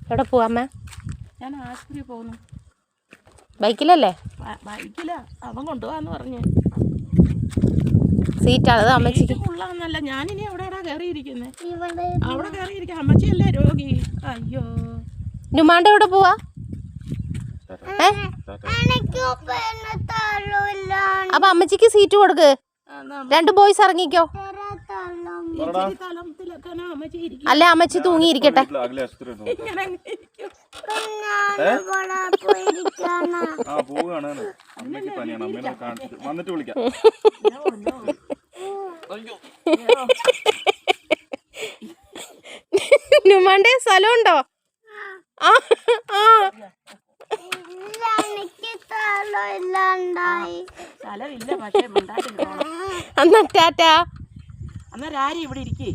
എവിടെ പോവാ അമ്മ? ഞാൻ ആശുപത്രി പോകുന്നു. ബൈക്കിലല്ലേ? ബൈക്കില. അവൻ കൊണ്ടുപോകാന്ന് പറഞ്ഞു. സീറ്റാണ് അത് അമ്മച്ചിക്ക്. കൊള്ളാന്നല്ല, ഞാനിനി എവിടെയാടാ കയറിയിരിക്കുന്നത്? അവിടെ കയറിയിരിക്കാം. അമ്മച്ചിയല്ലേ രോഗി. അയ്യോ, നുമാന്റെ എവിടെ പോവാ? അപ്പൊ അമ്മച്ചിക്ക് സീറ്റ് കൊടുക്ക്. 2 ബോയ്സ് ഇറങ്ങിക്കോ. അല്ലെ അമ്മച്ചി തൂങ്ങിയിരിക്കട്ടെ. നുമാന്റെ സ്ഥലമുണ്ടോ? ആ ആ സ്ഥലമില്ല. എന്നാ ടാറ്റാ. അന്നേരം ആരും ഇവിടെ ഇരിക്കേ.